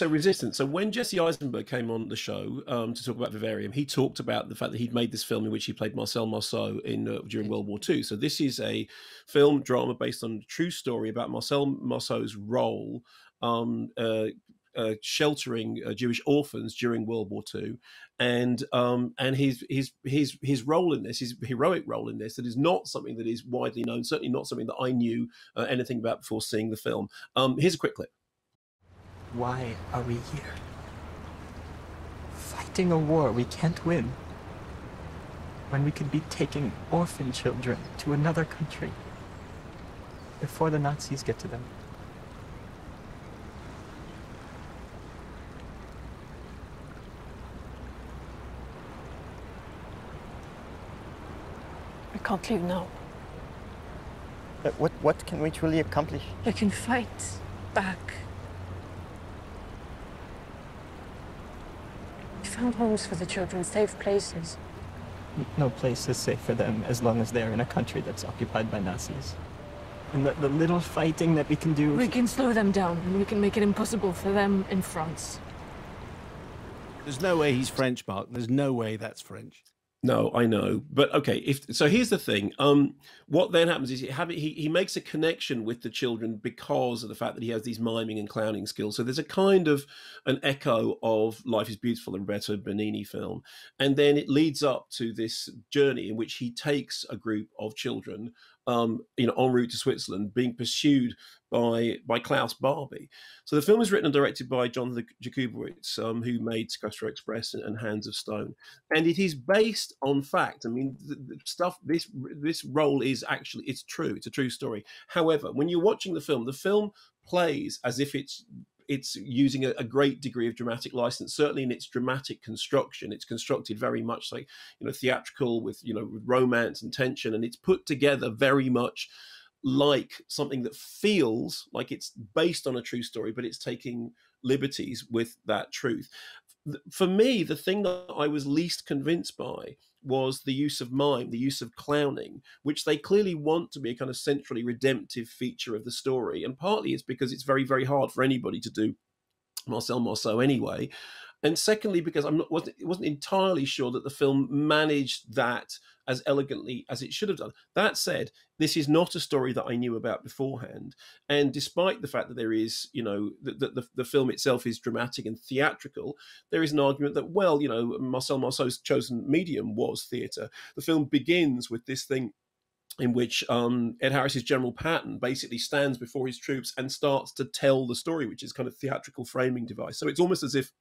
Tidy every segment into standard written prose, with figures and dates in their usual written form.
so resistance. So when Jesse Eisenberg came on the show to talk about Vivarium, he talked about the fact that he'd made this film in which he played Marcel Marceau in during World War II. So this is a film drama based on a true story about Marcel Marceau's role sheltering Jewish orphans during World War II, and his role in this, his heroic role in this, that is not something that is widely known. Certainly not something that I knew anything about before seeing the film. Here's a quick clip. Why are we here? Fighting a war we can't win. When we could be taking orphan children to another country before the Nazis get to them. We can't leave now. What can we truly accomplish? We can fight back. We found homes for the children, safe places. No place is safe for them as long as they're in a country that's occupied by Nazis. And the little fighting that we can do... We can slow them down, and we can make it impossible for them in France. There's no way he's French, Mark. There's no way that's French. No, I know, but okay. So here's the thing. What then happens is he makes a connection with the children because of the fact that he has these miming and clowning skills. So there's a kind of an echo of Life is Beautiful, the Roberto Benigni film, and then it leads up to this journey in which he takes a group of children, en route to Switzerland, being pursued by Klaus Barbie. So the film is written and directed by Jonathan Jakubowicz, who made Sequestro Express and Hands of Stone, and it is based on fact. I mean, the stuff. This role is actually, it's true. It's a true story. However, when you're watching the film plays as if it's using a great degree of dramatic license. Certainly in its dramatic construction, it's constructed very much like theatrical with romance and tension, and it's put together very much like something that feels like it's based on a true story, but it's taking liberties with that truth. For me, the thing that I was least convinced by was the use of mime, the use of clowning, which they clearly want to be a kind of centrally redemptive feature of the story. And partly it's because it's very, very hard for anybody to do Marcel Marceau anyway. And secondly, because wasn't entirely sure that the film managed that as elegantly as it should have done. That said, this is not a story that I knew about beforehand. And despite the fact that there is, the film itself is dramatic and theatrical, there is an argument that, Marcel Marceau's chosen medium was theatre. The film begins with this thing in which Ed Harris's General Patton basically stands before his troops and starts to tell the story, which is kind of theatrical framing device. So it's almost as if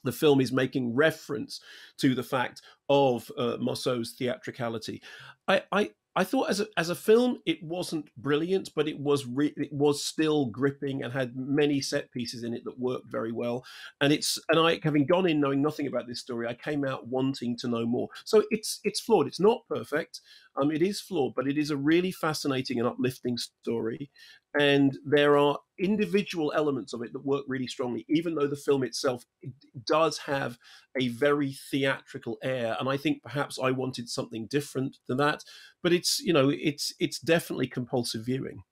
the film is making reference to the fact of Marceau's theatricality. I thought as a film it wasn't brilliant, but it was still gripping and had many set pieces in it that worked very well. And I, having gone in knowing nothing about this story, I came out wanting to know more. So it's flawed. It's not perfect. It is flawed, but it is a really fascinating and uplifting story. And there are individual elements of it that work really strongly, even though the film itself does have a very theatrical air. And I think perhaps I wanted something different than that. But it's definitely compulsive viewing.